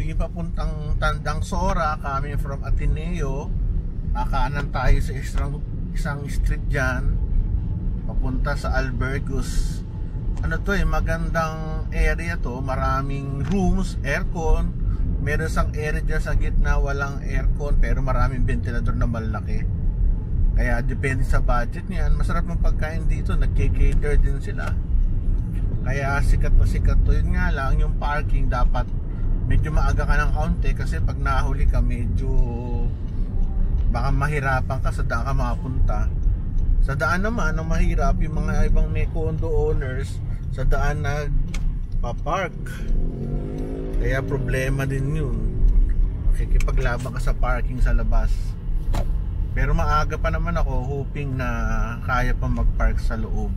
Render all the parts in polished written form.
highway papuntang Tandang Sora, coming from Ateneo. Kakaanan tayo sa isang street dyan papunta sa Albergus. Ano to magandang area to, maraming rooms, aircon. Meron isang area dyan sa gitna walang aircon pero maraming ventilador na malaki. Kaya depende sa budget niyan. Masarap ng pagkain dito, nagke-cater din sila. Kaya sikat na sikat to. Yun nga lang, yung parking dapat medyo maaga ka ng kaunti kasi pag nahuli ka medyo baka mahirapan ka sa daan ka makapunta. Sa daan naman ang mahirap yung mga ibang may condo owners sa daan nagpa-park. Kaya problema din yun. Makikipaglaban ka sa parking sa labas. Pero maaga pa naman ako, hoping na kaya pa mag-park sa loob.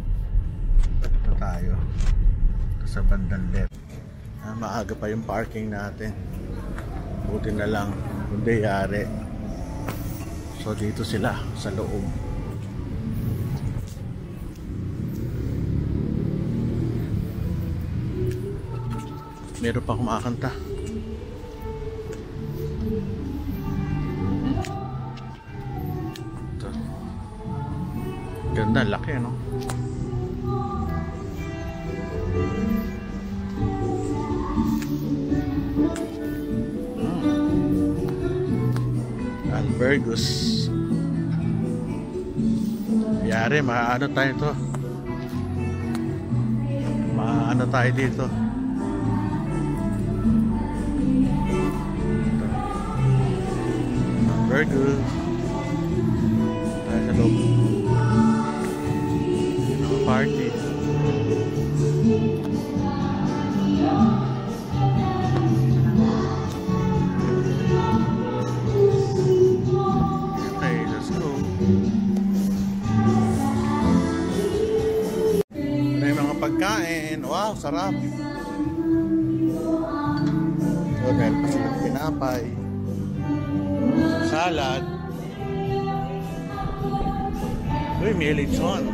Ito tayo sa bandang left. Maaga pa yung parking natin. Buti na lang kundi yari. So dito sila sa loob. Meron pa kumakanta. Ito. Ganda, laki no? Albergus. Yari, maano tayo to. Maano tayo dito. Albergus. Tayo sa loob. Party. Pagkain, wow, sarap. So, meron pa silang pinapay, salad. Uy, may lechon.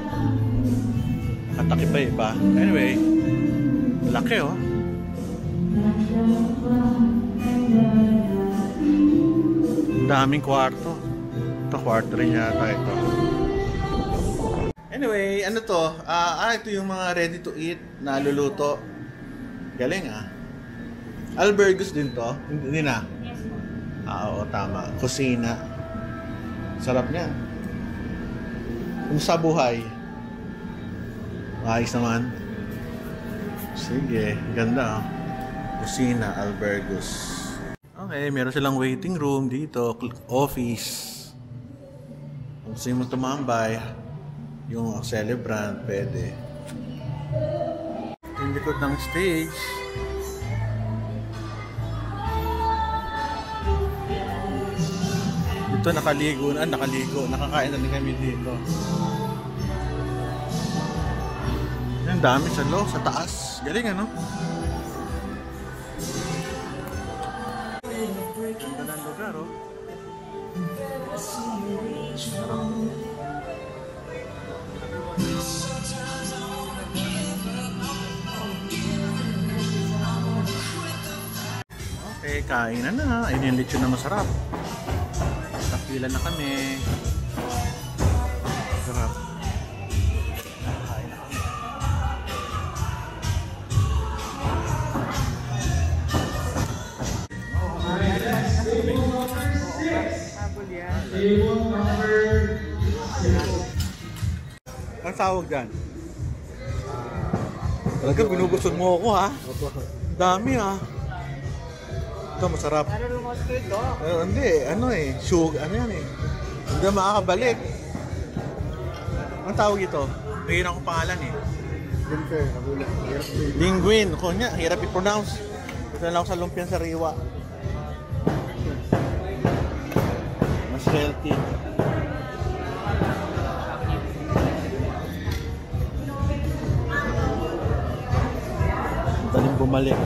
Kataki pa iba. Anyway, laki oh. Daming kwarto. Ito, kwarto rin yata ito. Anyway, ano to? Ito yung mga ready to eat na luluto. Galing Albergus din to? Hindi na? Oo, tama. Kusina. Sarap niya. Kumusta buhay? Ayos naman. Sige, ganda Kusina, Albergus. Okay, meron silang waiting room dito. Office. Kung gusto mo tumambay, yung celebrant, pwede. Yung likod ng stage. Ito nakaligo na, nakakain na din kami dito. Ang dami sa taas. Galing ano? Ganda ng lugar oh. Okay, kain na. Ayun yung lechon na masarap. Kapila na kami. Sarap. Kain na kami. Ang tawag dyan? Talaga binubusog mo ako ha? Dami ha? Ito masarap. Hindi, ano sugar, ano yan hindi makakabalik. Ang tawag ito? Ngayon ako pangalan Linguine. Kunya, hirap i-pronounce. Ito lang ako sa lumpiang sariwa. Mas healthy. Daling bumalik.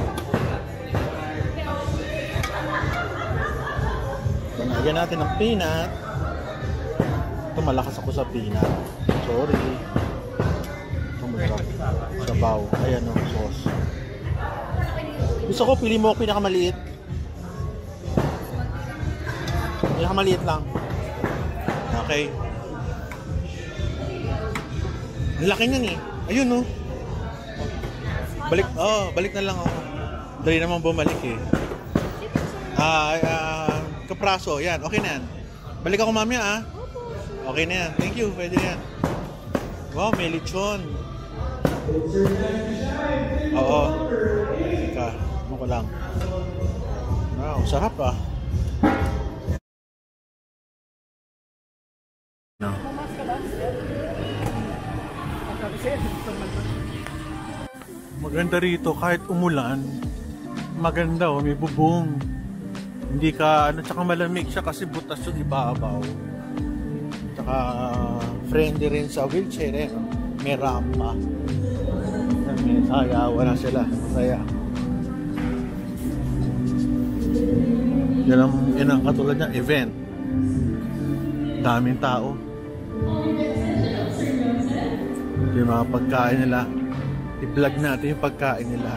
Lagyan natin ng peanut. Ito malakas ako sa peanut. Sorry. Ito masarap. Sabaw. Ayan o, sauce. Gusto ko, pili mo ako pinakamaliit. Pinakamaliit lang. Okay. Ang laki niyan eh. Ayun no. Balik na lang ako. Dali naman bumalik eh. Kapraso, yan. Okay na yan. Balik ako mamaya ah. Okay na yan. Thank you. Pwede na yan. Wow, may lechon. Oo. Teka, ano ko lang. Wow, sarap ah. No. Maganda rito kahit umulan. Maganda oh, may bubong. Hindi ka tsaka malamig siya kasi butas yung ibabaw. Tsaka friendly rin sa wheelchair eh. May rampa. May sayawan na sila. Masaya. Yan ang katulad niya, event. Daming tao. Yung mga pagkain nila. I-vlog natin yung pagkain nila.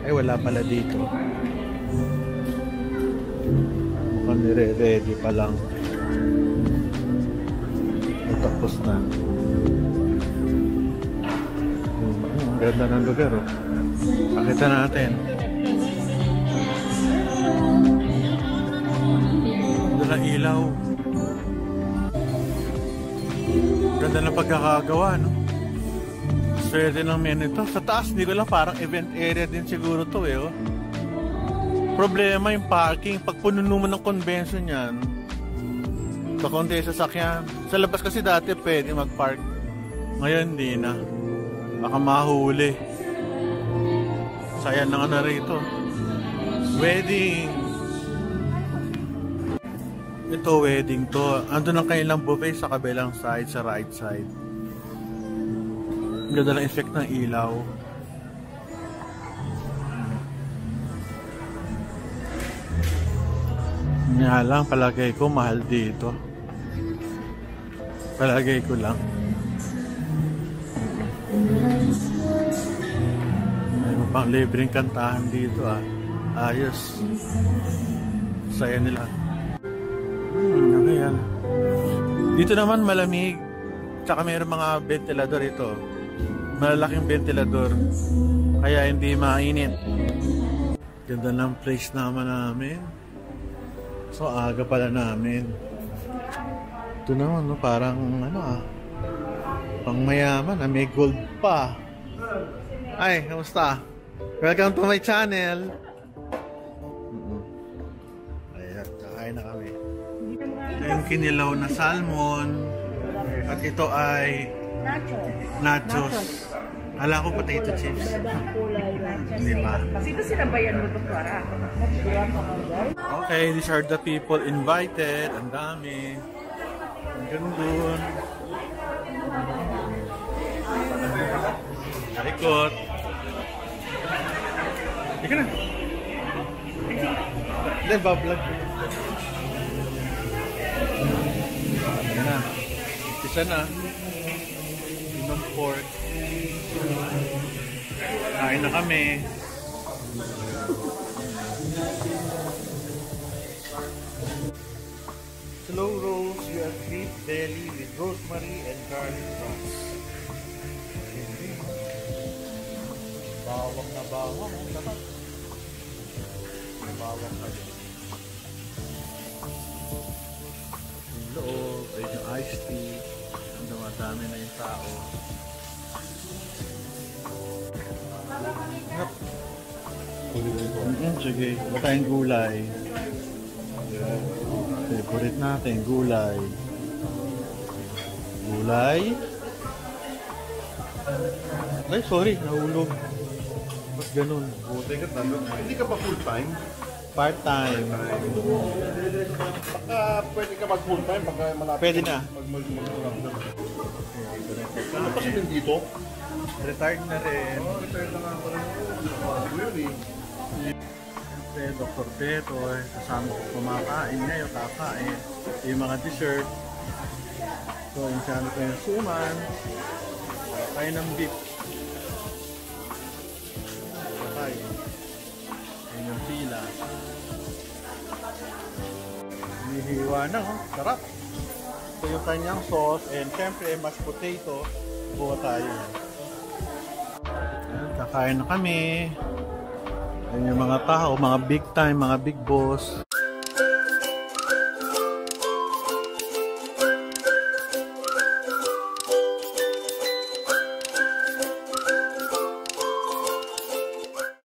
Ay wala pala dito. Mukhang nire-ready pa lang. Tapos na. Ang ganda ng lugar oh. Pakita natin. Ganda ng ilaw. Ganda ng pagkakagawa no. Swerte ng menu ito. Sa taas, hindi ko lang parang event area din siguro to eh. Oh. Problema yung parking. Pag pununo mo ng convention yan, kakunti sasakyan. Sa labas kasi dati pwede mag-park. Ngayon hindi na. Baka mahuli. Sayang na nga na rito. Wedding. Ito wedding to. Andun ang kanilang buffet sa kabilang side, sa right side. Ganda lang effect ng ilaw. Nga lang, palagay ko mahal dito. Palagay ko lang. Mayroon pang libreng kantahan dito ah. Ayos. Saya nila. Ayan. Dito naman malamig. Tsaka mayroon mga ventilador ito. Malalaking ventilador. Kaya hindi mainit. Ganda ng place naman namin. So aga pala namin. Ito naman no, parang ano ah. Pang mayaman ah. May gold pa. Ay, kamusta? Welcome to my channel. Ayan, kakain na kami. Yung kinilaw na salmon. At ito ay nachos. Hala ko potato chips. Hindi ba? Sino sinabayan mo ito para? Okay, these are the people invited. Ang dami. Ang gandun. Ikot. Ika na. Hindi, bablog. Ayan na. Isa na. Inong pork. Kain na kami. Slow roast your beef belly with rosemary and garlic sauce. Bawang na bawang. Dapat. Bawang na din. Yung loob ay yung iced tea. Ang dumadami na yung tao. Sige, wala tayong gulay. Favorite natin, gulay. Gulay. Ay, sorry, nahulog. Ba't ganun? Hindi ka pa full time? Part-time. Baka pwede ka mag full time pagka malapit. Pwede na. Pag mag-ramdam. Ano pa sabihin dito? Retired na rin. Oo, retired na nga pa rin. Siguro yun eh. Siyempre, Dr. Beto, kasama ko kumakain ngayon, kakain. Yung mga dessert. So, yung siyano ko yung suman. Kain ng beef. Kain. Kain ng pila. Hinihiwa gawa na, oh. Sarap. Ito yung kanyang sauce and syempre mashed potato. Buha tayo. Ayan, kakain na kami. Ayan yung mga tao, mga big time, mga big boss.